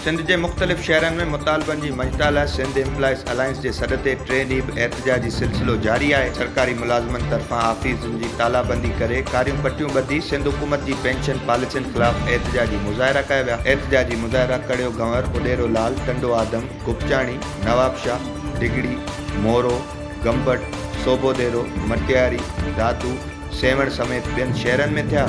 सिंध के मुख़्तलिफ़ शहरनि में मुतालबनि जी मजता सिंध एम्प्लॉइज़ अलायंस के सॾ ते 3 ॾींहं एहतजाजी सिलसिलो जारी है। सरकारी मुलाज़िमनि तरफ़ां आफ़ीसुनि जी तालाबंदी करे कारियूं पट्टियूं ॿधी सिंध हुकूमत की पेंशन पॉलिसियुनि ख़िलाफ़ एहतजाजी मुज़ाहिरा कया विया। एहतजाजी मुज़ाहिरा कड़ियो गंवर उॾेरो लाल टंडो आदम गुपचाणी नवाबशाह डिगड़ी मोरो गंबट सोबोदेरो मटियारी दादू सेवण समेत ॿियनि शहरनि में थिया।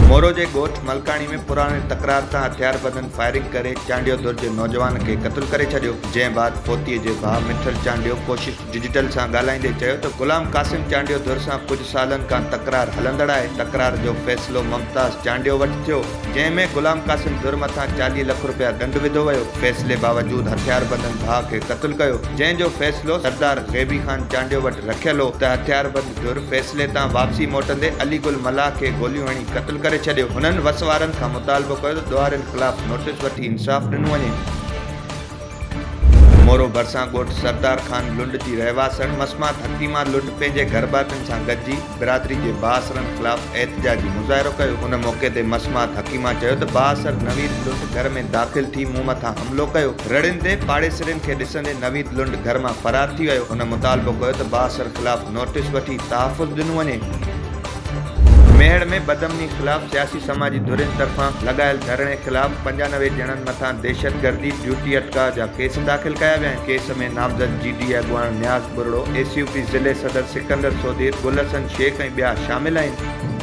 मोरो के गोठ मलकानी में पुराने तकरार सां हथियारबंदनि फायरिंग करे चांडियो धुर के नौजवान के क़त्ल करे छॾियो। जंहिं बाद फोतीअ जे भाउ मिठल चांडियो कोशिश डिजिटल सां ॻाल्हाईंदे चयो त गुलाम कासिम चांडियो धुर सां कुछ सालनि खां तकरार हलंदड़ आहे। तकरार जो फ़ैसिलो मुमताज़ चांडियो वटि थियो, जंहिंमें गुलाम कासिम धुर मथां 40 लाख रुपया दंड विधो वियो। फ़ैसिले बावजूद हथियारबंदनि भाउ के क़त्ल कयो, जंहिंजो फ़ैसिलो सरदार गैबी खान चांडियो वटि रखियल हो त हथियारबंद धुर फ़ैसिले तां वापसी मोटंदे अली गुल मल्लाह के गोलियूं हणी क़त्ल करे छॾियो। हुननि वसवारनि खां मुतालबो कयो त ॾोहारियुनि ख़िलाफ़ नोटिस वठी इंसाफ़ ॾिनो वञे। मोरो भरसां ॻोठ सरदार खान लुंड जी रहवासण मसमात हकीमा लुंड पंहिंजे घरबातनि सां गॾिजी बिरादरी के बासरनि ख़िलाफ़ एहतजाजी मुज़ाहिरो कयो। उन मौक़े ते मसमात हकीमा चयो त बासर नवीद लुंड घर में दाख़िल थी मूं मथां हमलो कयो। रड़ियुनि ते पाड़ेसरनि खे ॾिसंदे नवीद लुंड घर मां फ़रार थी वियो। हुन मुतालबो कयो त बासर ख़िलाफ़ नोटिस वठी तहफ़ुज़ ॾिनो वञे। मेहड़ में बदमनी खिलाफ सियासी समाजी धुरिन तरफां लगायल धरणे खिलाफ 95 ॼणनि मथां दहशतगर्दी ड्यूटी अटका जा केस दाख़िल कया विया आहिनि। केस में नामज़द GD अॻुवाण न्याज़ बुरड़ो, ACUP ज़िले सदर सिकंदर सोदीर, गुलसन शेख ऐं ॿिया शामिल आहिनि।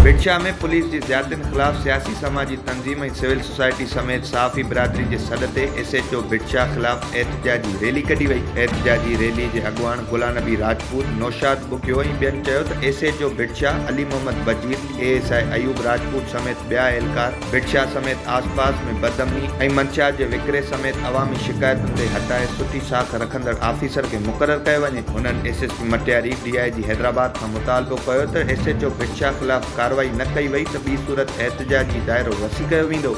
बिटशा में पुलिस की ज़्यादतियुनि ख़िलाफ़ सियासी समाजी तंजीम ऐं सिविल सोसाइटी समेत साफ़ी बिरादरी के सॾ ते SHO बिटशा ख़िलाफ़ एहतजाजी रैली कढी वई। एहतजाजी रैली के अॻुवाण गुलाम नबी राजपूत, नौशाद बुकियो ऐं ॿियनि चयो त SHO बिटशा, अली मोहम्मद बजीर, ASI अयूब राजपूत समेत ॿिया एहलकार बिटशा समेत आसपास में बदमनी ऐं मंशियात के विकिरे समेत अवामी शिकायतुनि ते हटाए सुठी साख रखंदड़ आफ़ीसर के मुक़रर कयो वञे। हुननि SSP मटियारी DIG हैदराबाद खां मुतालबो कयो त SHO बिटशा ख़िलाफ़ कार्रवाई न कई वई त ॿी सूरत एहतजाजी दायरो वसी कयो वेंदो।